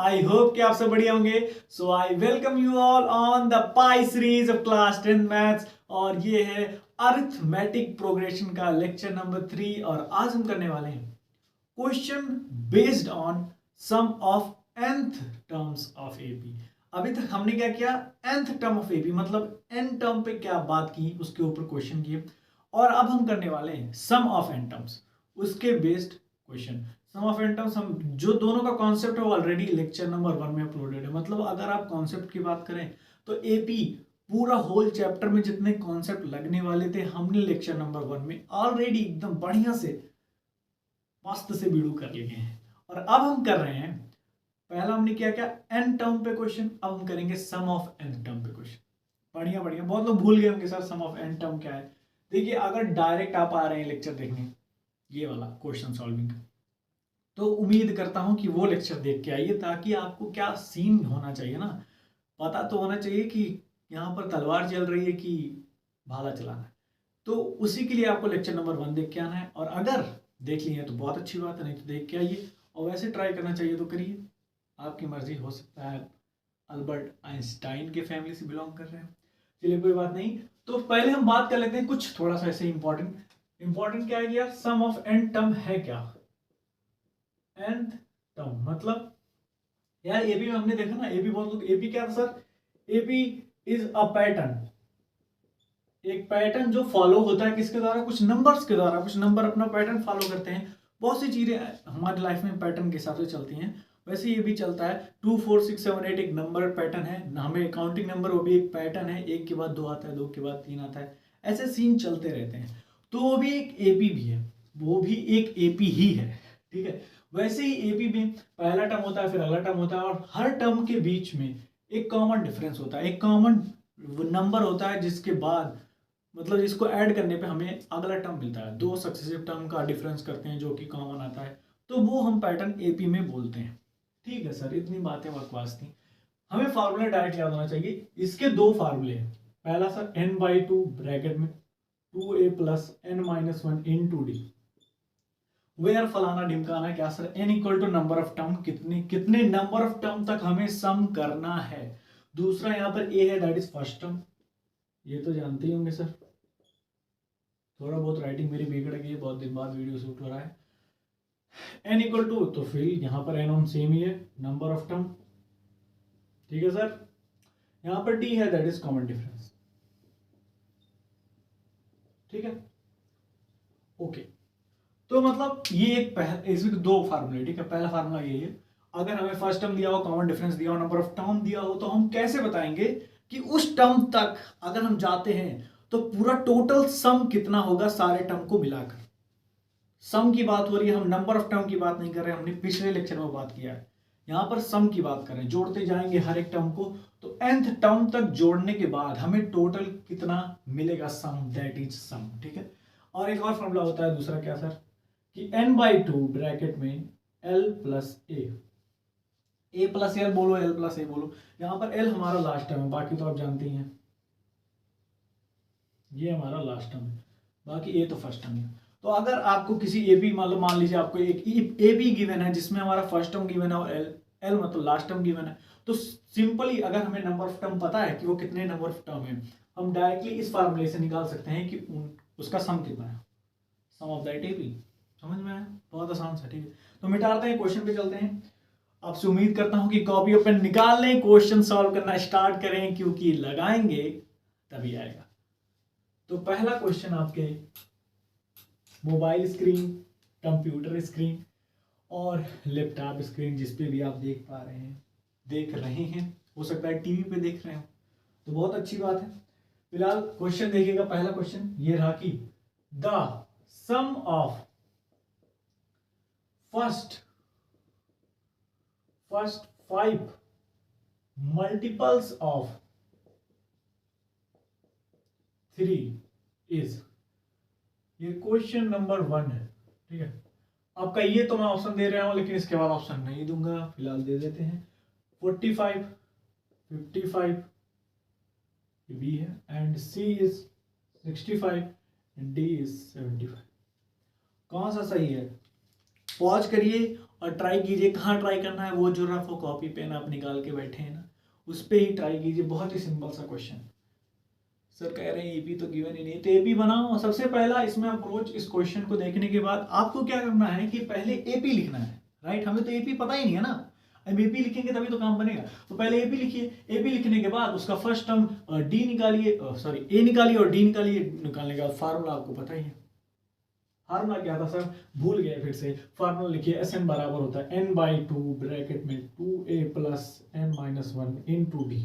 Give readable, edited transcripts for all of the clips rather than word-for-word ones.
I hope कि आप सब बढ़िया होंगे। So I welcome you all on the pi series of class 10 maths और ये है अरिथमेटिक प्रोग्रेशन का लेक्चर नंबर 3 और आज हम करने वाले हैं question based on sum of nth terms of AP. अभी तक हमने क्या किया, nth टर्म ऑफ एपी मतलब n टर्म पे क्या बात की, उसके ऊपर क्वेश्चन किए और अब हम करने वाले हैं सम ऑफ n टर्म्स, उसके based question. Sum of n terms हम जो दोनों का कॉन्सेप्ट है वो ऑलरेडी लेक्चर नंबर 1 में अपलोडेड है। मतलब अगर आप कॉन्सेप्ट की बात करें तो एपी पूरा होल चैप्टर में जितने कॉन्सेप्ट लगने वाले थे हमने लेक्चर नंबर 1 में ऑलरेडी एकदम बढ़िया से मस्त से वीडियो कर लिए हैं। और अब हम कर रहे हैं, पहला हमने क्या क्या n टर्म पे क्वेश्चन, अब हम करेंगे सम ऑफ n टर्म पे क्वेश्चन। बढ़िया बढ़िया, बहुत लोग भूल गए होंगे sir sum of n term क्या है। देखिए अगर डायरेक्ट आप आ रहे हैं लेक्चर देखने ये वाला क्वेश्चन सॉल्विंग का, तो उम्मीद करता हूं कि वो लेक्चर देख के आइए ताकि आपको क्या सीन होना चाहिए ना, पता तो होना चाहिए कि यहाँ पर तलवार चल रही है कि भाला चलाना है। तो उसी के लिए आपको लेक्चर नंबर 1 देख के आना है और अगर देख लिए तो बहुत अच्छी बात है, नहीं तो देख के आइए और वैसे ट्राई करना चाहिए तो करिए, आपकी मर्जी। हो सकता है अल्बर्ट आइंस्टाइन के फैमिली से बिलोंग कर रहे हैं, चलिए कोई बात नहीं। तो पहले हम बात कर लेते हैं कुछ थोड़ा सा ऐसे इंपॉर्टेंट क्या है कि यार सम ऑफ n टर्म है क्या। nth टर्म मतलब यार एपी में हमने देखा ना, एपी बहुत लोग एपी क्या था sir, AP is a pattern, एक पैटर्न जो फॉलो होता है किसके द्वारा, कुछ नंबर्स के द्वारा। कुछ नंबर अपना पैटर्न फॉलो करते हैं, बहुत सी चीजें हमारी लाइफ में पैटर्न के हिसाब से चलती हैं, वैसे ये भी चलता है। 2 4 6 7 8 एक नंबर पैटर्न है, हमें काउंटिंग नंबर वो भी एक पैटर्न है, एक के बाद 2 आता है, 2 के बाद 3 आता है, ऐसे सीन चलते रहते हैं। तो वो भी एक एपी भी है, वो भी एक एपी ही है, ठीक है। वैसे ही एपी में पहला टर्म होता है, फिर अगला टर्म होता है और हर टर्म के बीच में एक कॉमन डिफरेंस होता है, एक कॉमन नंबर होता है जिसके बाद मतलब जिसको ऐड करने पे हमें अगला टर्म मिलता है। 2 सक्सेसिव टर्म का डिफरेंस करते हैं जो कि कॉमन आता है, तो वो हम पैटर्न एपी में बोलते हैं। ठीक है सर, इतनी बातें बकवास थी, हमें फार्मूला डायरेक्ट याद होना चाहिए। इसके दो फार्मूले हैं, पहला सर n/2 ब्रैकेट में 2a plus n minus 1 into D where फलाना ढिमकाना, क्या sir n equal to number of term, कितने कितने नंबर ऑफ टर्म तक हमें सम करना है। दूसरा यहाँ पर a है, दैट इज फर्स्ट टर्म, ये तो जानते ही होंगे सर, थोड़ा बहुत राइटिंग मेरी बिगड़ गई है, बहुत दिन बाद वीडियो शूट हो रहा है। n इक्वल टू, तो फिर यहाँ पर n ऑन सेम ही है, नंबर ऑफ टर्म, ठीक है सर। यहाँ पर d है, दैट इज कॉमन डिफरेंस, ठीक है ओके। तो मतलब ये एक इसमें दो फार्मूले, ठीक है। पहला फार्मूला ये है, अगर हमें फर्स्ट टर्म दिया हो, कॉमन डिफरेंस दिया हो, नंबर ऑफ टर्म दिया हो, तो हम कैसे बताएंगे कि उस टर्म तक अगर हम जाते हैं तो पूरा टोटल सम कितना होगा सारे टर्म को मिलाकर। सम की बात हो रही है, हम नंबर ऑफ टर्म की बात नहीं कर रहे हैं, हमने पिछले लेक्चर में बात किया है। यहां पर सम की बात कर रहे हैं, जोड़ते जाएंगे हर एक टर्म को, तो nth टर्म तक जोड़ने के बाद हमें टोटल कितना मिलेगा सम, दैट इज सम, ठीक है। और एक और फॉर्मूला होता है दूसरा, क्या सर, कि n/2 ब्रैकेट में l प्लस ए प्लस एल बोलो, एल प्लस ए बोलो। यहां पर l हमारा लास्ट टर्म है, बाकी तो आप जानते ही हैं, ये हमारा लास्ट टर्म है, बाकी ए तो फर्स्ट टर्म है। तो अगर आपको किसी एपी मतलब मान लीजिए आपको एक एपी गिवन है जिसमें हमारा फर्स्ट टर्म गिवन है और एल एल मतलब लास्ट टर्म गिवन है, तो सिंपली अगर हमें नंबर ऑफ टर्म पता है कि वो कितने नंबर ऑफ टर्म है, हम डायरेक्टली इस फार्मूले से निकाल सकते हैं कि उसका सम कितना है, सम ऑफ दैट एपी। समझ में आया, बहुत आसान सा, ठीक है। तो मिटाते हैं, क्वेश्चन पे चलते हैं। आपसे उम्मीद करता हूं कि कॉपी और पेन निकाल लें, क्वेश्चन सॉल्व करना स्टार्ट करें, क्योंकि लगाएंगे तभी आएगा। तो पहला क्वेश्चन आपके मोबाइल स्क्रीन, कंप्यूटर स्क्रीन और लैपटॉप स्क्रीन, जिस पे भी आप देख रहे हैं, हो सकता है टीवी पे देख रहे हो, तो बहुत अच्छी बात है। फिलहाल क्वेश्चन देखिएगा, पहला क्वेश्चन ये रहा कि the sum of first 5 multiples of 3 is, ये क्वेश्चन नंबर 1 है, ठीक है। आपका ये तो मैं ऑप्शन दे रहा हूं, लेकिन इसके बाद ऑप्शन नहीं दूंगा, फिलहाल दे देते हैं। 45 55 बी है, and C is 65 and D is 75। कौन सा सही है, पॉज करिए और ट्राई कीजिए, कहाँ ट्राई करना है, वो जो रफ कॉपी पेन आप निकाल के बैठे हैं ना, उस पर ही ट्राई कीजिए। बहुत ही सिंपल सा क्वेश्चन। सर कह रहे हैं एपी तो गिवन ही नहीं, तो एपी बनाओ। सबसे पहला इसमें अप्रोच, इस क्वेश्चन को देखने के बाद आपको क्या करना है कि पहले एपी लिखना है, राइट। हमें तो एपी पता ही नहीं है ना, अब एपी लिखेंगे तभी तो काम बनेगा। तो पहले एपी लिखिए, एपी लिखने के बाद उसका फर्स्ट टर्म डी निकालिए, सॉरी ए निकालिए और डी निकालिए। निकालने का फार्मूला आपको पता ही है। फार्मूला क्या था सर, भूल गए फिर से। फार्मूला लिखिए, एस एन बराबर होता है n/2 ब्रैकेट में 2a plus n-1 into D.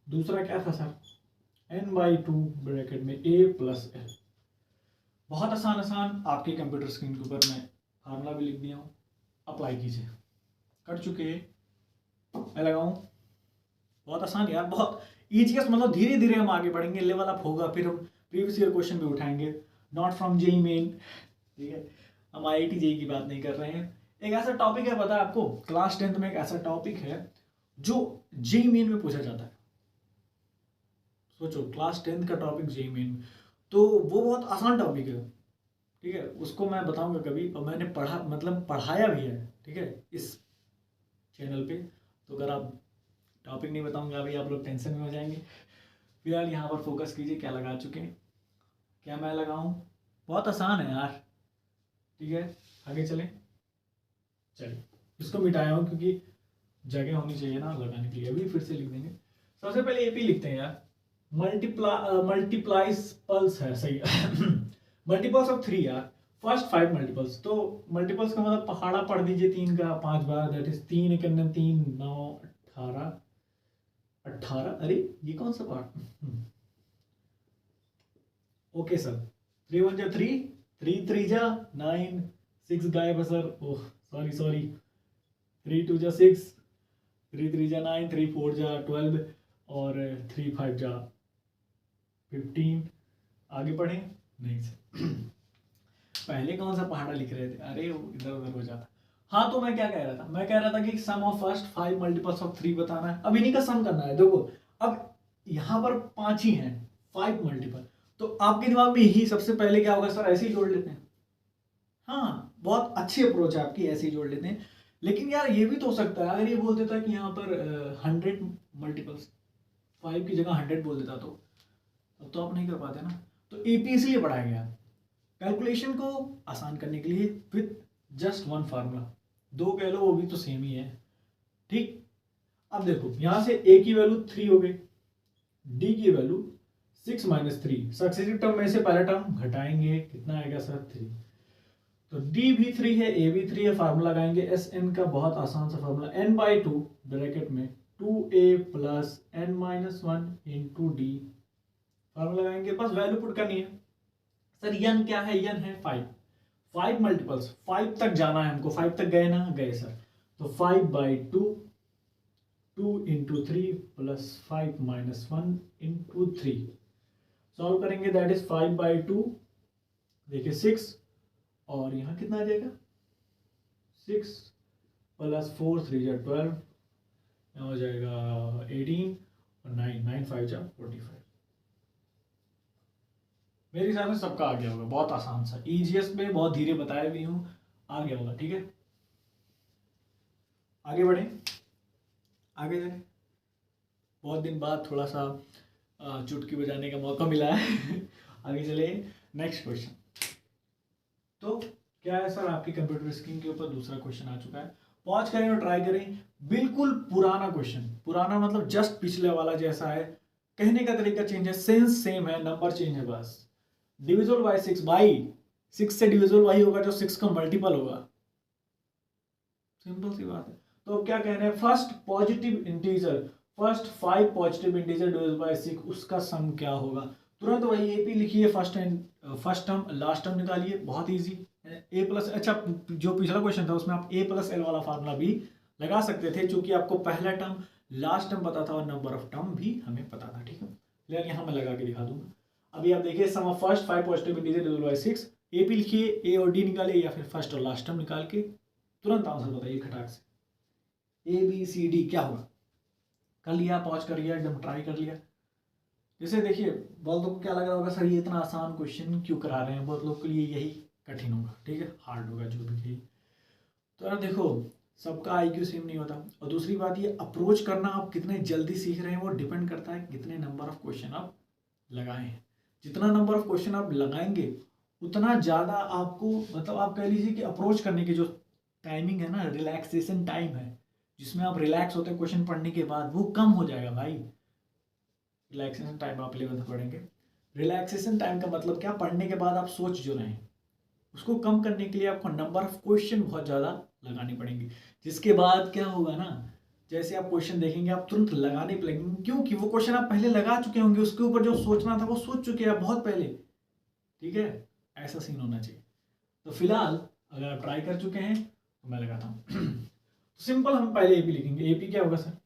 दूसरा क्या था सर, n/2 ब्रैकेट में a प्लस l। बहुत आसान आसान आपके कंप्यूटर स्क्रीन के ऊपर मैं फार्मूला भी लिख दिया हूँ, अप्लाई कीजिए। कर चुके, मैं लगाऊं, बहुत आसान यार, बहुत ईजीएस्ट। मतलब धीरे धीरे हम आगे बढ़ेंगे, लेवल अप होगा, फिर हम प्रीवियस ईयर क्वेश्चन भी उठाएंगे। नॉट फ्रॉम जेई मेन, ठीक है, हम आईआईटी जेई की बात नहीं कर रहे हैं। एक ऐसा टॉपिक है, पता है आपको, क्लास 10th में एक ऐसा टॉपिक है जो जेई मेन में पूछा जाता है। सोचो, क्लास 10th का टॉपिक जेई मेन, तो वो बहुत आसान टॉपिक है, ठीक है। उसको मैं बताऊंगा कभी, और मैंने पढ़ा, मतलब पढ़ाया भी है, ठीक है, इस चैनल पे। तो अगर आप टॉपिक नहीं बताऊंगा अभी, आप लोग टेंशन में हो जाएंगे। फिलहाल यहाँ पर फोकस कीजिए, क्या लगा चुके हैं, क्या मैं लगाऊं। बहुत आसान है यार, ठीक है। आगे चलें, चलिए इसको मिटाया हूँ क्योंकि जगह होनी चाहिए ना लगाने के लिए। अभी फिर से लिख देंगे। सबसे पहले एपी लिखते हैं यार। मल्टीप्लाइज पल्स है, सही मल्टीपल्स ऑफ 3 यार, फर्स्ट 5 मल्टीपल्स। तो मल्टीपल्स का मतलब पहाड़ा पढ़ दीजिए 3 का 5 बार, दैट इज 3 1 3 9 18 18। अरे ये कौन सा पार्ट, ओके सर। 3 1 जा 3, 3 3 जा 9, 6 गायब है सर, ओह सॉरी 3 2 जा 6, 3 3 जा 9, 3 4 जा 12 और 3 5 जा 15। आगे बढ़े, नहीं सर पहले कौन सा पहाड़ा लिख रहे थे, अरे इधर उधर हो जाता। हाँ, तो मैं क्या कह रहा था, मैं कह रहा था कि सम ऑफ फर्स्ट 5 मल्टीपल्स ऑफ 3 बताना है। अब इन्हीं का सम करना है। देखो अब यहाँ पर 5 ही हैं, 5 मल्टीपल, तो आपके दिमाग में यही सबसे पहले क्या होगा, सर ऐसे ही जोड़ लेते हैं। हाँ, बहुत अच्छी अप्रोच है आपकी, ऐसे ही जोड़ लेते हैं। लेकिन यार ये भी तो हो सकता है, अगर ये बोल देता कि यहाँ पर 100 मल्टीपल्स, 5 की जगह 100 बोल देता, तो आप नहीं कर पाते ना। तो एपी इसलिए पढ़ाया गया, कैलकुलेशन को आसान करने के लिए, विथ जस्ट वन फार्मूला। 2 कह लो, वो भी तो सेम ही है, ठीक। अब देखो यहां से ए की वैल्यू 3 हो गई, डी की वैल्यू 6 - 3। सक्सेसिव टर्म में से पहला टर्म घटाएंगे, कितना आएगा सर 3। तो डी भी 3 है, ए भी 3 है। फार्मूला लगाएंगे एस एन का, बहुत आसान सा फार्मूला, n/2 ब्रैकेट में 2a plus n-1 into d. Formula लगाएंगे, बस वैल्यू पुट करनी है। सर यन क्या है, यन है 5 मल्टीपल्स, 5 तक जाना है हमको। 5 तक गए ना, गए सर। तो 5/2, 2 इंटू 3 प्लस 5 - 1 इंटू 3। सॉल्व करेंगे, दैट इज 5/2, देखिए 6, और यहाँ कितना आ जाएगा 6 प्लस 4 3 जा 12, यहाँ हो जाएगा 18 और 9 5 जा 45। मेरे हिसाब से सबका आ गया होगा, बहुत आसान सा, ईजीएस्ट में, बहुत धीरे बताया भी हूँ, आ गया होगा, ठीक है। आगे बढ़े, आगे चले। बहुत दिन बाद थोड़ा सा चुटकी बजाने का मौका मिला है आगे चले, नेक्स्ट क्वेश्चन। तो क्या है सर, आपकी कंप्यूटर स्क्रीन के ऊपर दूसरा क्वेश्चन आ चुका है। पॉज करें और ट्राई करें। बिल्कुल पुराना क्वेश्चन, पुराना मतलब जस्ट पिछले वाला जैसा है, कहने का तरीका चेंज है, सेंस सेम है, नंबर चेंज है बस। डिविजिबल बाय 6, बाई 6 से डिविजिबल वही होगा जो 6 का मल्टीपल होगा, सिंपल सी बात है। तो क्या कहना है, first positive integer, first 5 positive integer divided by 6, उसका सम क्या होगा। तुरंत वही एपी लिखिए, फर्स्ट टर्म लास्ट टर्म निकालिए, बहुत इजी। ए प्लस, अच्छा जो पिछला क्वेश्चन था उसमें आप ए प्लस एल वाला फार्मूला भी लगा सकते थे, क्योंकि आपको पहला टर्म लास्ट टर्म पता था और नंबर ऑफ टर्म भी हमें पता था, ठीक है। लेकिन यहाँ मैं लगा के दिखा दूंगा। अभी आप देखिए, sum of first 5 positive integer divided by 6, AP लिखिए, ए और डी निकालिए, या फिर फर्स्ट और लास्ट टर्म निकाल के तुरंत आंसर बताइए खटाक से। ABCD क्या होगा, कर लिया, पॉज कर लिया, एकदम ट्राई कर लिया। जैसे देखिए, बहुत लोगों को क्या लग रहा होगा, सर ये इतना आसान क्वेश्चन क्यों करा रहे हैं, बहुत लोगों के लिए यही कठिन होगा, ठीक है, हार्ड होगा जो भी। तो यार देखो, सबका आईक्यू सेम नहीं होता, और दूसरी बात ये अप्रोच करना आप कितने जल्दी सीख रहे हैं वो डिपेंड करता है कितने नंबर ऑफ क्वेश्चन आप लगाए हैं। जितना नंबर ऑफ क्वेश्चन आप लगाएंगे उतना ज़्यादा आपको, मतलब आप कह लीजिए कि अप्रोच करने की जो टाइमिंग है ना, रिलैक्सेशन टाइम है जिसमें आप रिलैक्स होते हैं क्वेश्चन पढ़ने के बाद, वो कम हो जाएगा भाई। रिलैक्सेशन टाइम आप 11th पढ़ेंगे। रिलैक्सेशन टाइम का मतलब क्या, पढ़ने के बाद आप सोच जो रहे हैं उसको कम करने के लिए आपको नंबर ऑफ क्वेश्चन बहुत ज़्यादा लगाने पड़ेंगे। जिसके बाद क्या होगा ना, जैसे आप क्वेश्चन देखेंगे आप तुरंत लगाने पे लगेंगे, क्योंकि वो क्वेश्चन आप पहले लगा चुके होंगे, उसके ऊपर जो सोचना था वो सोच चुके हैं बहुत पहले। ठीक है, ऐसा सीन होना चाहिए। तो फिलहाल अगर आप ट्राई कर चुके हैं तो मैं लगाता हूँ। तो सिंपल हम पहले एपी लिखेंगे। एपी क्या होगा सर,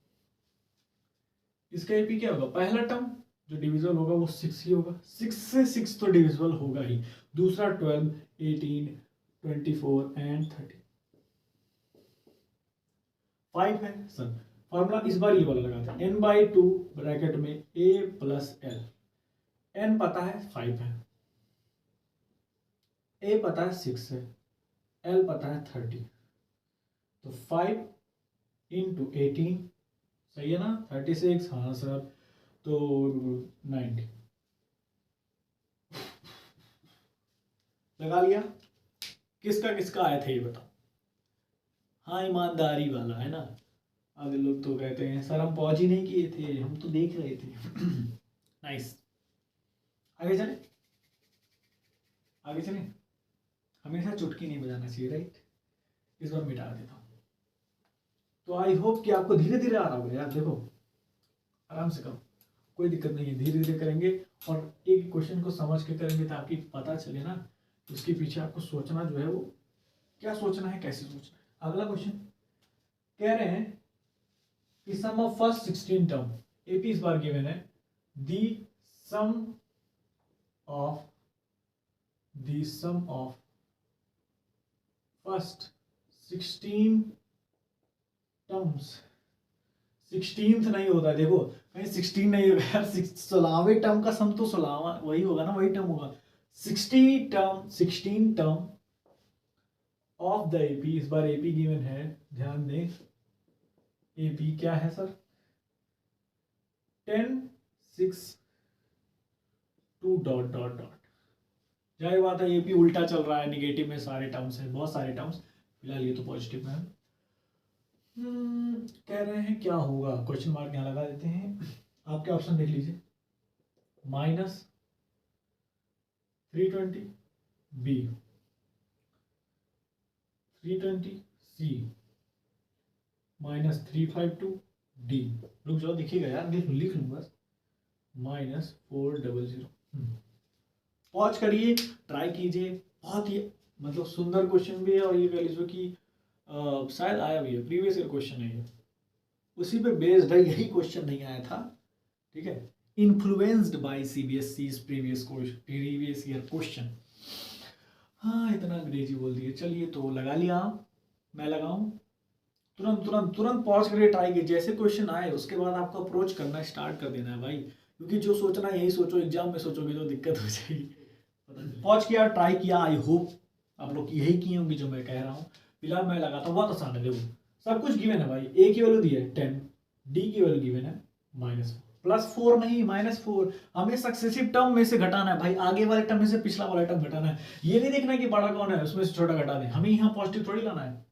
इसका एपी क्या होगा, पहला टर्म जो डिविजिबल होगा वो 6 ही होगा। 6 से 6 तो डिविजिबल होगा ही। दूसरा 12, 18, 24 एंड 30, 5 है सर। फॉर्मूला इस बार ये वाला लगाते हैं, n/2 ब्रैकेट में a प्लस l। n पता है 5 है, a पता है 6 है, l पता है 30, तो 5 इंटू 18, सही है ना, 36, हाँ सर, तो 90 लगा लिया। किसका किसका आया था ये बताओ। हाँ, ईमानदारी वाला है ना। आधे लोग तो कहते हैं सर हम पॉज ही नहीं किए थे, हम तो देख रहे थे। नाइस। आगे चले, आगे चले। हमेशा चुटकी नहीं बजाना चाहिए, राइट। इस बार मिटा देता हूँ। तो आई होप कि आपको धीरे धीरे आ रहा होगा यार। देखो आराम से करो, कोई दिक्कत नहीं है, धीरे धीरे करेंगे और एक क्वेश्चन को समझ के करेंगे ताकि पता चले ना उसके पीछे आपको सोचना जो है वो क्या सोचना है, कैसे सोचना है। अगला क्वेश्चन कह रहे हैं कि सम ऑफ फर्स्ट 16 टर्म, एपी इस बार गिवन है, दी सम ऑफ फर्स्ट 16 टर्म्स। 16th नहीं होता है, देखो कहीं 16 नहीं होगा यार, 16वें टर्म का सम तो 16वां वही होगा ना, वही टर्म होगा। 16 टर्म ऑफ द एपी, इस बार एपी गिवन है, ध्यान दें। एपी क्या है सर, 10, 6, 2 डॉट डॉट डॉट। जाहिर बात है एपी उल्टा चल रहा है, निगेटिव में सारे टर्म्स हैं, बहुत सारे टर्म्स। फिलहाल ये तो पॉजिटिव में है। कह रहे हैं क्या होगा, क्वेश्चन मार्क यहाँ लगा देते हैं। आपके ऑप्शन देख लीजिए, -320 बी, 320 सी, -352 डी। रुक जाओ दिखेगा यार, लिख लूँ बस, -400। पॉज करिए, ट्राई कीजिए। बहुत ही मतलब सुंदर क्वेश्चन भी है, और ये कह लीजिए कि शायद आया भी है, प्रीवियस ईयर क्वेश्चन है ये, उसी पे बेस्ड है, यही क्वेश्चन नहीं आया था। ठीक है, influenced by CBSE's previous year question. हाँ इतना अंग्रेजी बोल दिए, चलिए तो लगा लिया आप, मैं लगाऊं। तुरंत तुरंत तुरंत पॉज करके ट्राई कीजिए, जैसे क्वेश्चन आए उसके बाद आपको अप्रोच करना स्टार्ट कर देना है भाई, क्योंकि जो सोचना है यही सोचो, एग्जाम में सोचोगे तो दिक्कत हो जाएगी। पॉज किया, ट्राई किया, आई होप आप लोग यही किए होंगे जो मैं कह रहा हूँ। फिलहाल मैं लगाता हूँ, बहुत आसान है, देखो सब कुछ गिवन है भाई। ए की वैल्यू दी है 10, डी की वैल्यू गिवन है -4 नहीं -4। हमें सक्सेसिव टर्म में से घटाना है भाई, आगे वाले टर्म में से पिछला वाला टर्म घटाना है। ये नहीं देखना कि बड़ा कौन है उसमें से छोटा घटा दें, हमें यहाँ पॉजिटिव थोड़ी लाना है,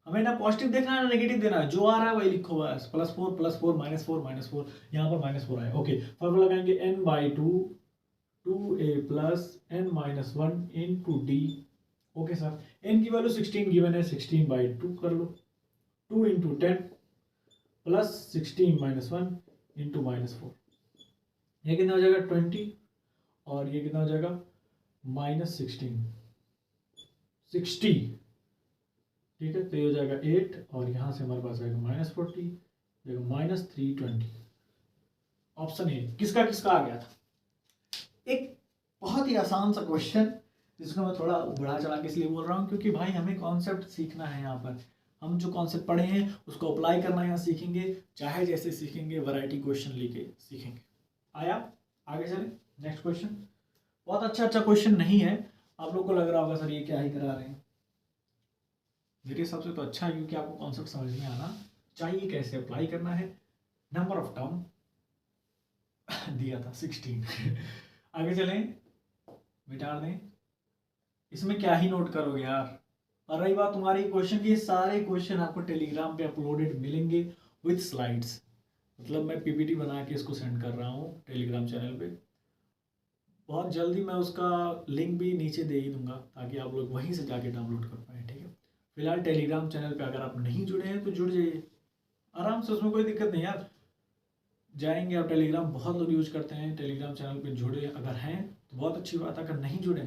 हमें ना पॉजिटिव देखना है ना नेगेटिव देना है, जो आ रहा है वही लिखो बस। +4 +4 -4 यहाँ पर -4 आया। ओके, फॉर्मूला लगाएंगे n/2 2a + n-1 into D. Okay sir, n की वैल्यू 16 गिवन है, 16/2 कर लो, 2 इंटू 10 प्लस 16 -1 इंटू -4, ये कितना हो जाएगा 20, और ये कितना हो जाएगा -16 60। ठीक है, तो ये हो जाएगा 8, और यहाँ से हमारे पास आएगा -40, -320। Option A. किसका किसका आ गया था। एक बहुत ही आसान सा क्वेश्चन, जिसको मैं थोड़ा बढ़ा चढ़ा के इसलिए बोल रहा हूँ क्योंकि भाई हमें कॉन्सेप्ट सीखना है। यहाँ पर हम जो कॉन्सेप्ट पढ़े हैं उसको अप्लाई करना यहाँ सीखेंगे, चाहे जैसे सीखेंगे, वैरायटी क्वेश्चन लेके सीखेंगे। आया, आगे चले नेक्स्ट क्वेश्चन। बहुत अच्छा क्वेश्चन नहीं है, आप लोग को लग रहा होगा सर ये क्या ही करा रहे हैं, मेरे हिसाब से तो अच्छा है, क्योंकि आपको कॉन्सेप्ट समझ में आना चाहिए, कैसे अप्लाई करना है। नंबर ऑफ टर्म दिया था 16। आगे चलें, मिटा दें। इसमें क्या ही नोट करोगे यार। और रही बात तुम्हारी क्वेश्चन की, सारे क्वेश्चन आपको टेलीग्राम पे अपलोडेड मिलेंगे विथ स्लाइड्स। मतलब मैं पीपीटी बना के इसको सेंड कर रहा हूँ टेलीग्राम चैनल पे। बहुत जल्दी मैं उसका लिंक भी नीचे दे ही दूंगा, ताकि आप लोग वहीं से जाके डाउनलोड कर पाएँ, ठीक है। फिलहाल टेलीग्राम चैनल पे अगर आप नहीं जुड़े हैं तो जुड़ जाइए आराम से, उसमें कोई दिक्कत नहीं यार। जाएंगे आप टेलीग्राम, बहुत लोग यूज करते हैं टेलीग्राम चैनल पे। जुड़े अगर हैं तो बहुत अच्छी बात है, अगर नहीं जुड़े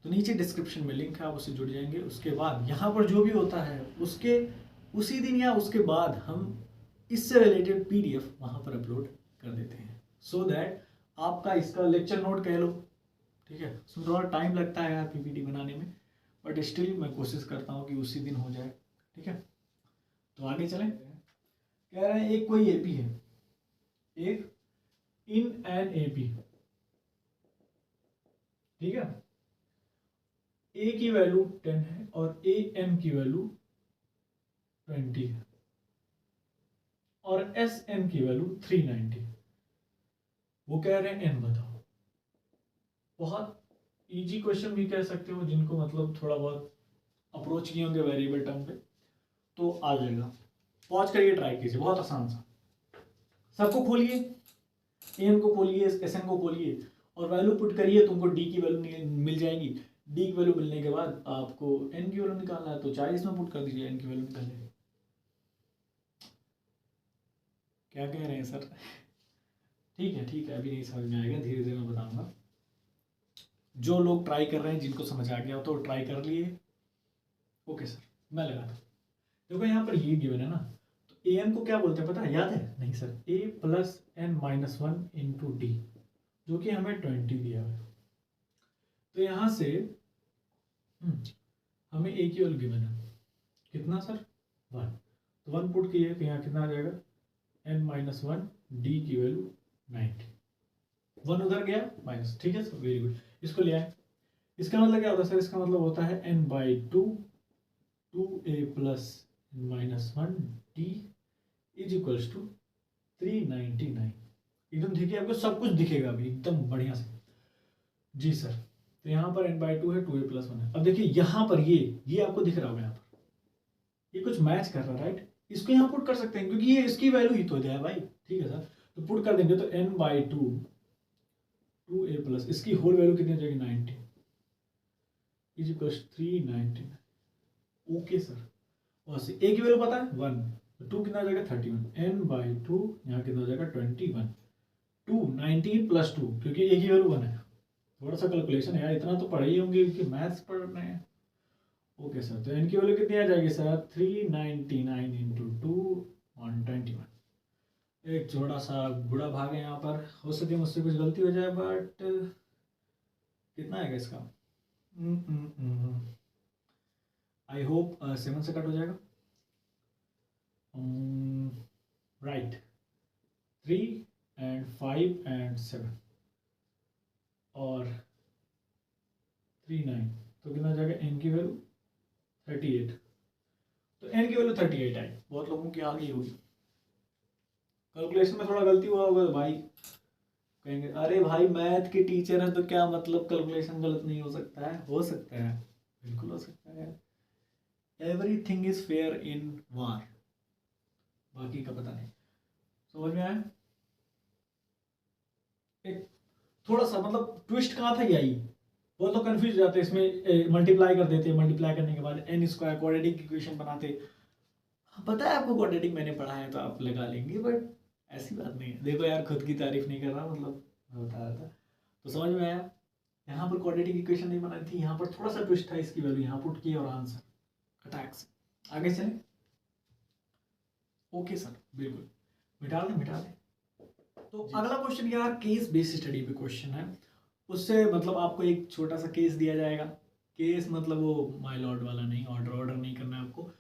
तो नीचे डिस्क्रिप्शन में लिंक है, आप उससे जुड़ जाएंगे। उसके बाद यहाँ पर जो भी होता है उसके उसी दिन या उसके बाद हम इससे रिलेटेड पीडीएफ वहाँ पर अपलोड कर देते हैं, सो दैट आपका इसका लेक्चर नोट कह लो, ठीक है। उसमें थोड़ा टाइम लगता है यार पीपीटी बनाने में, बट स्टिल मैं कोशिश करता हूँ कि उसी दिन हो जाए, ठीक है। तो आगे चलें। कह रहे हैं एक कोई एपी है, एक इन एन एपी, ठीक है। ए की वैल्यू 10 है और ए एम की वैल्यू 20 है और एस एम की वैल्यू 390। वो कह रहे हैं एन बताओ। बहुत इजी क्वेश्चन भी कह सकते हो, जिनको मतलब थोड़ा बहुत अप्रोच किए होंगे वेरिएबल टर्म पे तो आ जाएगा। पॉज करिए, ट्राई कीजिए, बहुत आसान सा। सबको खोलिए, एम को खोलिए, एस एम को खोलिए और वैल्यू पुट करिए, तुमको डी की वैल्यू मिल जाएगी। डी की वैल्यू मिलने के बाद आपको एन की वैल्यू निकालना है, तो 40 में पुट कर दीजिए, एन की वैल्यू निकालिए। क्या कह रहे हैं सर? ठीक है ठीक है, अभी नहीं समझ में आएगा, धीरे धीरे मैं बताऊंगा। जो लोग ट्राई कर रहे हैं, जिनको समझ आ गया हो तो ट्राई कर लिए। ओके सर, मैं लगाता हूँ। देखो यहाँ पर ये गिवन है ना, तो ए एन को क्या बोलते हैं पता है, याद है? नहीं sir, a plus n minus 1 into d, जो कि हमें 20 दिया है। तो यहाँ से हमें ए की वैल्यू गिवन है कितना सर? 1। तो 1 पुट किए तो यहाँ कितना आ जाएगा? एन माइनस 1, डी की वैल्यू 90। 1 उधर गया माइनस, ठीक है सर, वेरी गुड। इसको ले आए। इसका मतलब क्या होता है सर? इसका मतलब होता है N by 2 2a plus minus 1 D is equals to 399। एकदम देखिए, आपको सब कुछ दिखेगा अभी एकदम बढ़िया से। जी सर, तो यहाँ पर n बाई 2 है, 2a प्लस 1 है। अब देखिए यहाँ पर ये आपको दिख रहा होगा, यहाँ पर ये कुछ मैच कर रहा है, राइट। इसको यहाँ पुट कर सकते हैं, क्योंकि ये इसकी वैल्यू ही तो है भाई, ठीक है सर। तो पुट कर देंगे तो n बाई 2 2a प्लस, इसकी होल वैल्यू कितनी हो जाएगी? 90 इज इक्वल्स 399। Okay sir. और ए की वैल्यू पता है 1, तो 2 कितना हो जाएगा? 31। n बाई 2 यहाँ कितना हो जाएगा? 21। 2 19 प्लस 2, क्योंकि ए की वैल्यू 1 है। थोड़ा सा कैलकुलेशन है यार, इतना तो पढ़े ही होंगे क्योंकि मैथ्स पढ़ रहे हैं। ओके सर, तो एन की वैल्यू कितनी आ जाएगी सर? 399 इंटू 2 121। एक छोटा सा बुरा भाग है यहाँ पर, हो सके मुझसे कुछ गलती हो जाए, बट कितना आएगा इसका? आई होप 7 से कट हो जाएगा। राइट, 3 and 5 and 7 और 3 9, तो कितना जाएगा? एन की वैल्यू 38। तो एन की वैल्यू 38 आई। बहुत लोगों की आ गई होगी, कैलकुलेशन में थोड़ा गलती हुआ होगा तो भाई कहेंगे अरे भाई मैथ के टीचर हैं तो क्या मतलब कैलकुलेशन गलत नहीं हो सकता है? हो सकता है, बिल्कुल हो सकता है। एवरीथिंग इज फेयर इन वार, बाकी का पता नहीं। समझ में आया? एक थोड़ा सा मतलब ट्विस्ट कहाँ था, यही बहुत लोग कंफ्यूज हो जाते हैं इसमें। मल्टीप्लाई कर देते हैं, मल्टीप्लाई करने के बाद एन स्क्वायर क्वाड्रेटिक इक्वेशन बनाते। पता है आपको क्वाड्रेटिक मैंने पढ़ा है तो आप लगा लेंगे, बट ऐसी बात नहीं है। देखो यार, खुद की तारीफ नहीं कर रहा, मतलब मैं बता रहा था, तो समझ में आया। यहाँ पर क्वाड्रेटिक इक्वेशन नहीं बनाई थी, यहाँ पर थोड़ा सा ट्विस्ट था, इसकी वैल्यू यहाँ पुट की और आंसर अटैक से आगे चले। ओके सर, बिल्कुल मिटा दें। तो अगला क्वेश्चन यार केस बेस्ड स्टडी पे क्वेश्चन है। उससे मतलब आपको एक छोटा सा केस दिया जाएगा। केस मतलब वो माय लॉर्ड वाला नहीं, ऑर्डर नहीं करना है आपको।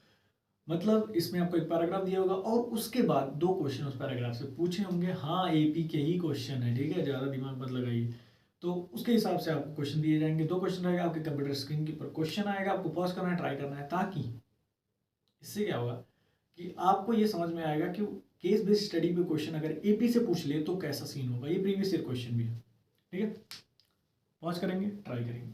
मतलब इसमें आपको एक पैराग्राफ दिया होगा और उसके बाद 2 क्वेश्चन उस पैराग्राफ से पूछे होंगे। हाँ, एपी के ही क्वेश्चन है, ठीक है, ज़्यादा दिमाग मत लगाइए। तो उसके हिसाब से आपको क्वेश्चन दिए जाएंगे। 2 क्वेश्चन रहेगा आपके कंप्यूटर स्क्रीन के ऊपर, क्वेश्चन आएगा, आपको पॉज करना है, ट्राई करना है, ताकि इससे क्या होगा कि आपको ये समझ में आएगा कि केस बेस्ड स्टडी पे क्वेश्चन अगर एपी से पूछ ले तो कैसा सीन होगा। ये प्रीवियस ईयर क्वेश्चन भी है, ठीक है। पॉज करेंगे, ट्राई करेंगे।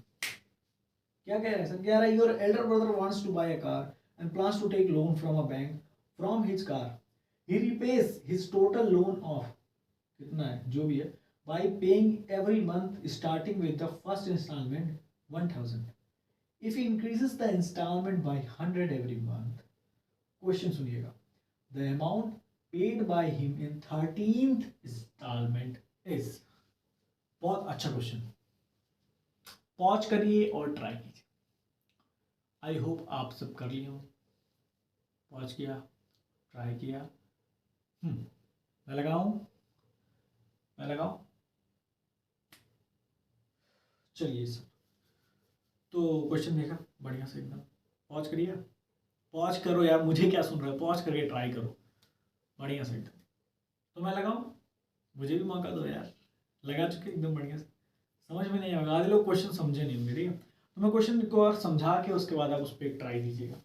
क्या कह रहा है सर? कह रहा है your elder brother wants to buy a car and plans to take loan from a bank from his car. He repays his total loan of, कितना है जो भी है, by paying every month starting with the first installment 1000. If he increases the installment by 100 every month, question सुनिएगा, the amount paid by him in 13th installment is। बहुत अच्छा question, pause करिए और ट्राई कीजिए। आई होप आप सब कर लिए हो। पॉज किया, ट्राई किया। मैं लगाऊं? चलिए सर, तो क्वेश्चन देखा बढ़िया से एकदम। पॉज करिए, पॉज करो यार, मुझे क्या सुन रहा है, पॉज करके ट्राई करो बढ़िया से एकदम। तो मैं लगाऊं? मुझे भी मौका दो यार। लगा चुके एकदम बढ़िया से। समझ में नहीं आएगा, आधे लोग क्वेश्चन समझे नहीं होंगे, ठीक है। तो मैं क्वेश्चन को और समझा के उसके बाद आप उस पर ट्राई कीजिएगा।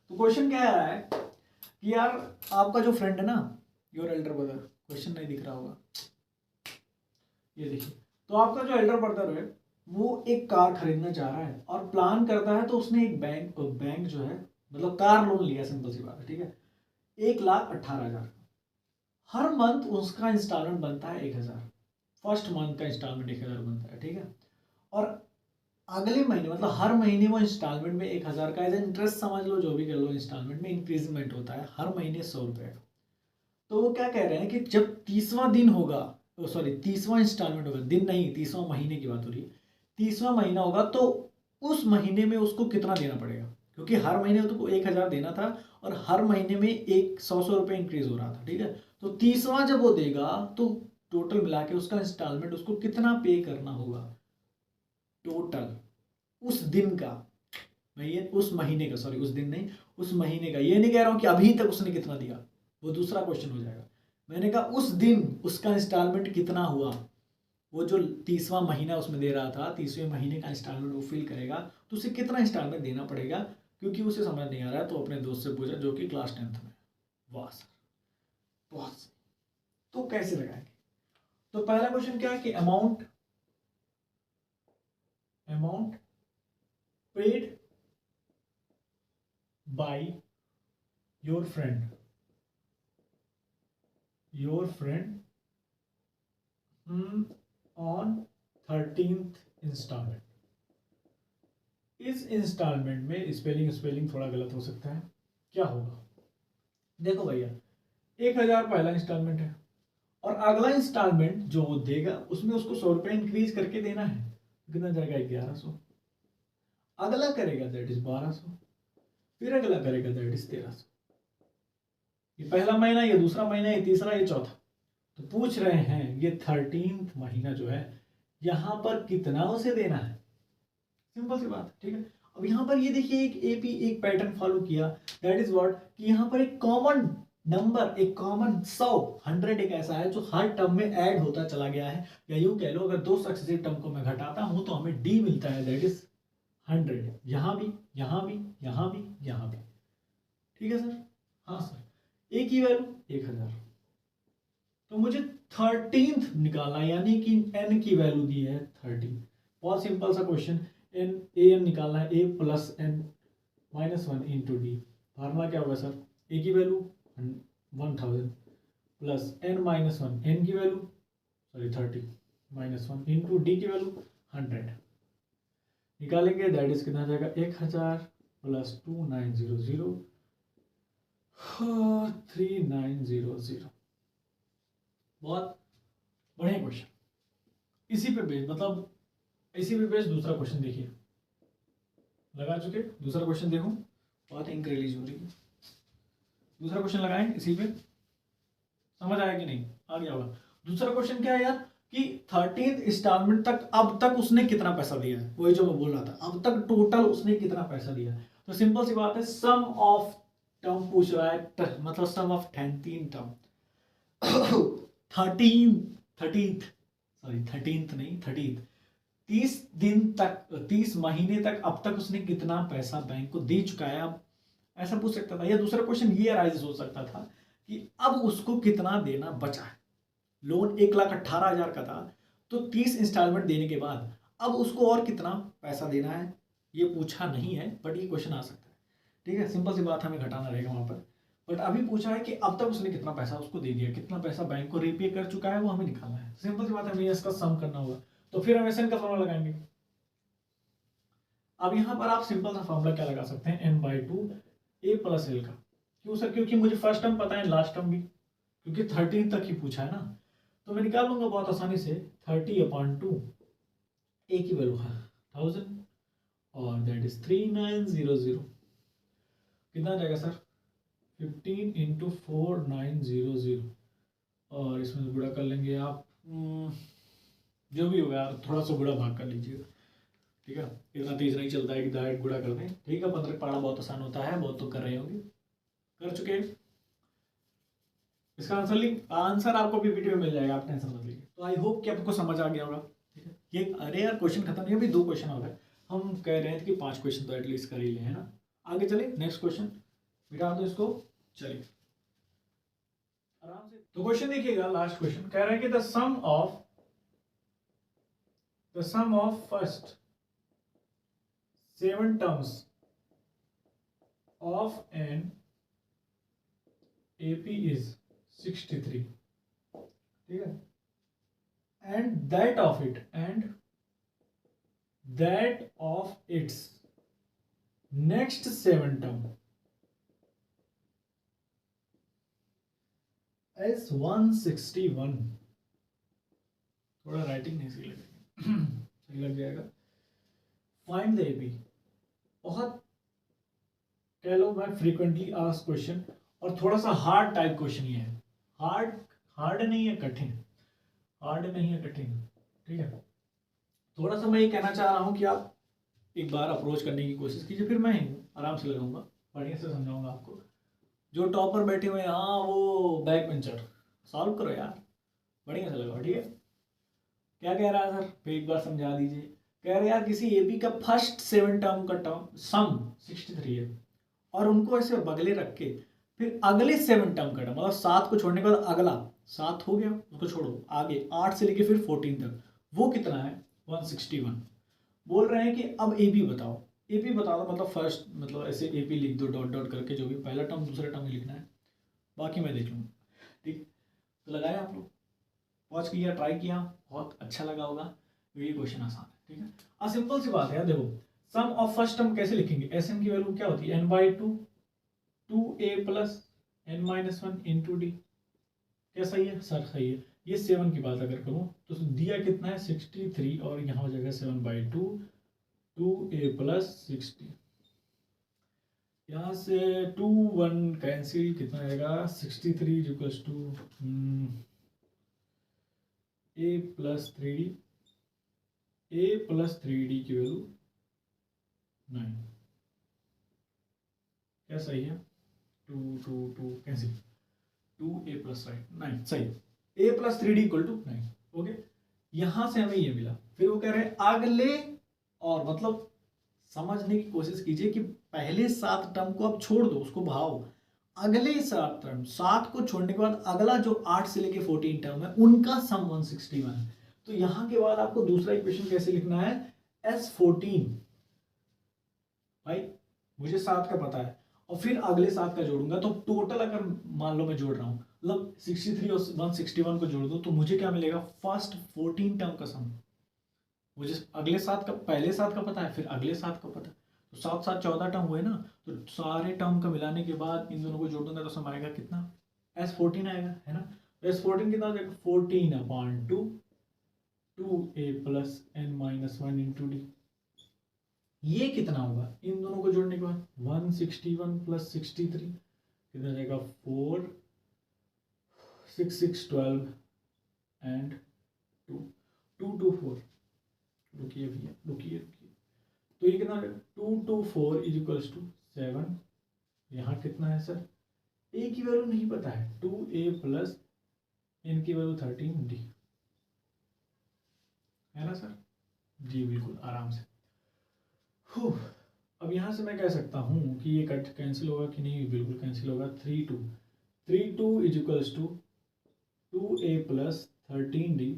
तो क्वेश्चन क्या आ रहा है कि यार आपका जो फ्रेंड है ना, योर एल्डर ब्रदर, क्वेश्चन नहीं दिख रहा होगा, ये देखिए। तो आपका जो एल्डर ब्रदर है वो एक कार खरीदना चाह रहा है और प्लान करता है, तो उसने एक बैंक जो है मतलब कार लोन लिया, सिंपल सी बात है, ठीक है। 1,18,000 हर मंथ उसका इंस्टॉलमेंट बनता है 1,000। फर्स्ट मंथ का इंस्टॉलमेंट 1,000 बनता है, ठीक है। और अगले महीने मतलब हर महीने वो इंस्टॉलमेंट में 1,000 का एज इंटरेस्ट समझ लो, जो भी कर लो, इंस्टॉलमेंट में इंक्रीजमेंट होता है हर महीने 100 रुपये का। तो वो क्या कह रहे हैं कि जब 30वां दिन होगा, सॉरी 30वां इंस्टॉलमेंट होगा, दिन नहीं 30वां महीने की बात हो रही है, 30वां महीना होगा तो उस महीने में उसको कितना देना पड़ेगा, क्योंकि हर महीने तो 1,000 देना था और हर महीने में एक 100 रुपये इंक्रीज हो रहा था, ठीक है। तो 30वां जब वो देगा तो टोटल मिला के उसका इंस्टॉलमेंट उसको कितना पे करना होगा टोटल उस दिन का, मैं ये उस महीने का, सॉरी उस दिन नहीं, उस महीने का। ये नहीं कह रहा हूं कि अभी तक उसने कितना दिया, वो दूसरा क्वेश्चन हो जाएगा। मैंने कहा उस दिन उसका इंस्टॉलमेंट कितना हुआ, वो जो 30वां महीना उसमें दे रहा था, 30वें महीने का इंस्टॉलमेंट वो फिल करेगा तो उसे कितना इंस्टॉलमेंट देना पड़ेगा, क्योंकि उसे समझ नहीं आ रहा है तो अपने दोस्त से पूछा जो कि क्लास 10th में। वाह सर, बहुत सही। तो कैसे लगाएंगे? तो पहला क्वेश्चन क्या है कि amount paid by your friend on 13th instalment. इस इंस्टॉलमेंट में स्पेलिंग थोड़ा गलत हो सकता है, क्या होगा? देखो भैया, 1,000 पहला इंस्टॉलमेंट है और अगला इंस्टॉलमेंट जो वो देगा उसमें उसको 100 रुपये इंक्रीज करके देना है। कितना जाएगा? 1100। अगला करेगा दैट इज 1200, फिर अगला करेगा दैट इज 1300। ये पहला महीना, ये दूसरा महीना, ये तीसरा, ये चौथा। तो पूछ रहे हैं ये 13th महीना जो है यहाँ पर कितना उसे देना है, सिंपल सी बात, ठीक है। अब यहाँ पर ये देखिए एक एपी एक पैटर्न फॉलो किया, दैट इज व्हाट कि यहाँ पर एक कॉमन नंबर, एक कॉमन 100 एक ऐसा है जो हर टर्म में ऐड होता चला गया है, या यूं कह लो अगर दो सक्सेसिव टर्म को मैं घटाता हूं तो हमें डी मिलता है, दैट इज 100। यहाँ भी, यहाँ भी, यहाँ भी, यहाँ भी, ठीक है सर? हाँ सर, ए की वैल्यू 1,000, तो मुझे 13th निकालना, यानी कि एन की वैल्यू दी है 30। बहुत सिंपल सा क्वेश्चन, एन निकालना है, a plus n minus 1 into d. Formula क्या होगा सर? ए की value 1000 plus n minus 1, n की value sorry 30 minus 1 into d की वैल्यू 100 निकालेंगे, दैट इज कितना जाएगा? 1000 प्लस 2900 3900। बहुत बढ़िया क्वेश्चन। इसी पे बेस मतलब इसी पे बेस दूसरा क्वेश्चन देखिए, लगा चुके? दूसरा क्वेश्चन देखो, बहुत इंक रिलीज हो रही है। दूसरा क्वेश्चन लगाएं, इसी पे समझ आया कि नहीं? आ गया होगा। दूसरा क्वेश्चन क्या है यार कि 13th इंस्टॉलमेंट तक अब तक उसने कितना पैसा दिया है, वही जो मैं बोल रहा था, अब तक टोटल उसने कितना पैसा दिया है। तो सिंपल सी बात है, सम ऑफ टर्म पूछ रहा है, मतलब सम ऑफ 13 टर्म 30 दिन तक, 30 महीने तक अब तक उसने कितना पैसा बैंक को दे चुका है। अब ऐसा पूछ सकता था। या दूसरा क्वेश्चन ये अराइज हो सकता था कि अब उसको कितना देना बचा है। लोन 1,18,000 का था, तो 30 इंस्टॉलमेंट देने के बाद अब उसको और कितना पैसा देना है, ये पूछा नहीं है, बट ये क्वेश्चन आ सकता है। ठीक है, सिंपल सी बात, हमें घटाना रहेगा वहां पर। बट अभी पूछा है कि अब तक उसने कितना पैसा उसको दे दिया, कितना पैसा बैंक को रीपे कर चुका है, वो हमें निकालना है। सिंपल सी बात है, हमें इसका सम करना होगा। तो फिर हम एसएन का फॉर्मूला लगाएंगे। अब यहाँ पर आप सिंपल सा फॉर्मूला क्या लगा सकते हैं, n/2 a प्लस एल का। क्यों सर? क्योंकि मुझे फर्स्ट टर्म पता है, लास्ट टर्म भी, क्योंकि 13 तक ही पूछा है ना, तो मैं निकाल लूंगा बहुत आसानी से। 30/2 ए की वैल्यू है 1000 और दैट इज 3900। कितना जाएगा सर? 15 × 4900। और इसमें गुणा कर लेंगे आप, जो भी होगा थोड़ा सा गुणा भाग कर लीजिएगा। ठीक है, इतना तेज नहीं चलता है कि डायरेक्ट गुणा कर दें। ठीक है, 15 पढ़ा बहुत आसान होता है, बहुत तो कर रहे होंगे, कर चुके हैं। इसका आंसर आपको भी वीडियो में मिल जाएगा, आप टेंशन मत लीजिए। तो आई होप कि आपको समझ आ गया होगा। ठीक है, ये अरे यार क्वेश्चन खत्म नहीं, अभी 2 क्वेश्चन हो गए। हम कह रहे थे कि 5 क्वेश्चन तो एटलीस्ट कर ही ले, है ना। आगे चले, नेक्स्ट क्वेश्चन मिटा दो इसको। चलिए आराम से। तो क्वेश्चन देखिएगा, लास्ट क्वेश्चन कह रहे हैं कि the sum of first 7 terms of an AP is 63। ठीक है, and that of its next 7 term is 161। थोड़ा राइटिंग नहीं सही लगेगी, सही लग जाएगा। Find the AP। बहुत कह लो मैं फ्रीक्वेंटली आस्क्ड क्वेश्चन, और थोड़ा सा हार्ड टाइप क्वेश्चन ये है। हार्ड नहीं है, कठिन। हार्ड नहीं है, कठिन। ठीक है, थोड़ा सा मैं ये कहना चाह रहा हूँ कि आप एक बार अप्रोच करने की कोशिश कीजिए, फिर मैं आराम से लगाऊंगा, बढ़िया से समझाऊंगा आपको। जो टॉपर बैठे हुए हैं, हाँ वो बैक बेंचर, सॉल्व करो यार, बढ़िया से लगाओ। ठीक है, क्या कह रहा है सर? फिर एक बार समझा दीजिए। कह रहे यार किसी एपी का फर्स्ट 7 टर्म का टर्म सम 63 है, और उनको ऐसे बगले रख के फिर अगले 7 टर्म का टर्म, मतलब 7 को छोड़ने के बाद अगला 7 हो गया, उसको छोड़ो, आगे 8 से लेके फिर 14 तक, वो कितना है? 161। बोल रहे हैं कि अब एपी बताओ। एपी बता दो, मतलब फर्स्ट, मतलब ऐसे एपी लिख दो डॉट डॉट करके, जो भी पहला टर्म दूसरा टर्म ही लिखना है, बाकी मैं देख लूँगा। ठीक, तो लगाया आप लोग, वॉच किया, ट्राई किया, बहुत अच्छा लगा होगा। ये क्वेश्चन आसान है। ठीक है, अब सिंपल सी बात है यार, देखो सम ऑफ फर्स्ट टर्म कैसे लिखेंगे? एसएम की वैल्यू क्या होती है? n/2 2a plus n-1 into D. क्या सही है सर? सही है। ये 7 की बात अगर करूँ तो दिया कितना है? 63, और यहाँ हो जाएगा 7/2 2a प्लस 60। यहाँ से 2 1 कैंसिल, कितना आएगा? 63 equals to a plus 3d। a plus 3d की वैल्यू 9। क्या सही है? 2 2 2 कैंसिल, 2a प्लस 9 सही। a plus 3d equal to 9। Okay, यहां से हमें ये मिला। फिर वो कह रहे हैं अगले, और मतलब समझने की कोशिश कीजिए कि पहले 7 टर्म को आप छोड़ दो, उसको भाव, अगले 7 टर्म, 7 को छोड़ने के बाद अगला जो 8 से लेके 14 टर्म है, उनका सम 161 है। तो यहां के बाद आपको दूसरा इक्वेशन कैसे लिखना है? S14। भाई मुझे 7 का पता है, और फिर अगले 7 का जोड़ूंगा, तो टोटल अगर मान लो मैं जोड़ रहा हूं, मतलब 63 और 161 को जोड़ दो, तो मुझे क्या मिलेगा? फर्स्ट 14 टर्म का सम। मुझे अगले 7 का, पहले 7 का पता है, फिर अगले 7 का पता है, तो 7 7 14 टर्म हुए ना, तो सारे टर्म का मिलाने के बाद इन दोनों को जोड़ दूंगा तो सम आएगा कितना? S14 आएगा, है ना। तो S14 कितना हो जाएगा? 14/2 2a plus n-1 into D. ये कितना होगा इन दोनों को जोड़ने के बाद? 161 प्लस 63 कितना जाएगा? 4 6 6 12 एंड 2 2 2 4। रुकिए भैया, रुकिए। तो ये कितना? 2 2 4 इज इक्वल्स टू 7। यहाँ कितना है सर? ए की वैल्यू नहीं पता है, 2a प्लस एन की वैल्यू 13d, है ना सर? जी बिल्कुल, आराम से। अब यहाँ से मैं कह सकता हूँ कि ये कट कैंसिल होगा कि नहीं, बिल्कुल कैंसिल होगा। 3 is equals to 2a plus 13d।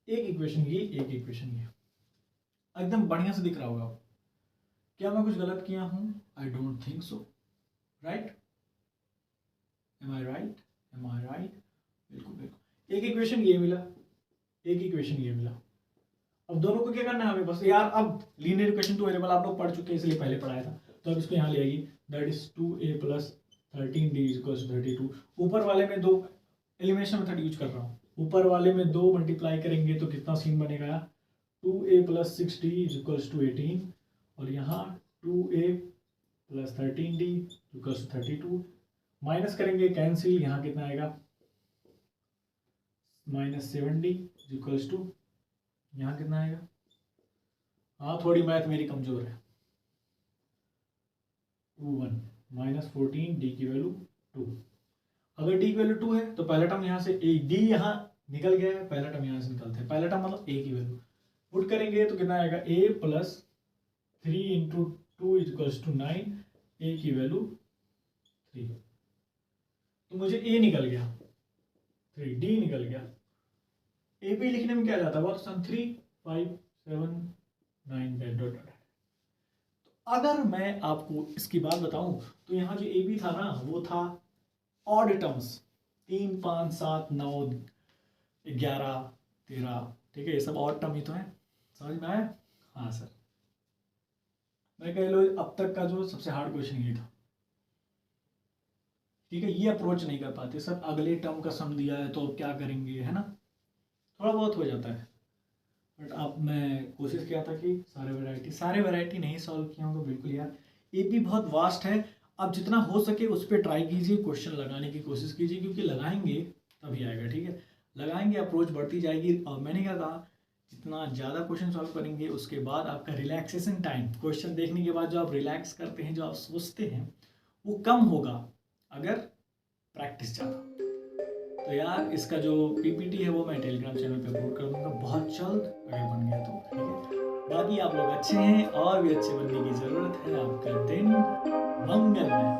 एक इक्वेशन ये, एक इक्वेशन ये, एकदम बढ़िया से दिख रहा होगा। क्या मैं कुछ गलत किया हूँ? I don't think so, right? Am I right? Am I right? बिल्कुल बिल्कुल। एक इक्वेशन ये मिला, एक इक्वेशन ये मिला। अब दोनों को क्या करना है हमें बस यार, अब लीनियर इक्वेशन तो वेरिएबल आप लोग पढ़ चुके हैं इसलिए पहले पढ़ाया था, तो अब इसको यहाँ ले आइए। That is 2a plus 13d is equals to 32। ऊपर वाले में दो एलिमिनेशन मेथड यूज कर रहा हूँ, ऊपर वाले में 2 मल्टीप्लाई करेंगे तो कितना सीन बनेगा? 2a plus 6d is equals to 18, और यहाँ 2a plus 13d equals to 32। Minus करेंगे, कैंसिल, यहाँ कितना आएगा? माइनस 7d इक्वल्स टू, यहाँ कितना आएगा? हाँ थोड़ी मैथ मेरी कमजोर है। 2 1 माइनस 14, डी की वैल्यू 2। अगर डी की वैल्यू 2 है तो पहला टर्म यहाँ से ए, डी यहाँ निकल गया है, पहला टर्म यहाँ से निकलता है। पहला टर्म मतलब ए की वैल्यू पुट करेंगे तो कितना आएगा? ए प्लस 3 इंटू 2 इक्वल्स टू 9, ए की वैल्यू 3। तो मुझे ए निकल गया 3, डी निकल गया। ए पी लिखने में क्या जाता है? बहुत आसान, 3 5 7 9 डॉट डॉट। तो अगर मैं आपको इसकी बात बताऊं तो यहाँ जो ए बी था ना, वो था ऑड टर्म्स, 3 5 7 9 11 13, ठीक है, ये सब ऑड टर्म ही तो है। समझ में आया? हाँ सर, मैं कह लो अब तक का जो सबसे हार्ड क्वेश्चन ये था, ठीक है। ये अप्रोच नहीं कर पाते सर, अगले टर्म का सम दिया है तो अब क्या करेंगे, है ना, थोड़ा बहुत हो जाता है। बट अब मैं कोशिश किया था कि सारे वैरायटी नहीं सॉल्व किया होगा, बिल्कुल यार। ये भी बहुत वास्ट है, अब जितना हो सके उस पर ट्राई कीजिए, क्वेश्चन लगाने की कोशिश कीजिए, क्योंकि लगाएंगे तभी आएगा, ठीक है। लगाएंगे, अप्रोच बढ़ती जाएगी। और मैंने क्या कहा, जितना ज़्यादा क्वेश्चन सॉल्व करेंगे उसके बाद आपका रिलैक्सेशन टाइम, क्वेश्चन देखने के बाद जो आप रिलैक्स करते हैं, जो आप सोचते हैं, वो कम होगा अगर प्रैक्टिस ज़्यादा। तो यार इसका जो पीपीटी है वो मैं टेलीग्राम चैनल पे अपलोड कर दूंगा बहुत जल्द, अगर बन गया तो, ठीक है। बाकी आप लोग अच्छे हैं और भी अच्छे बनने की ज़रूरत है। आपका दिन मंगलमय।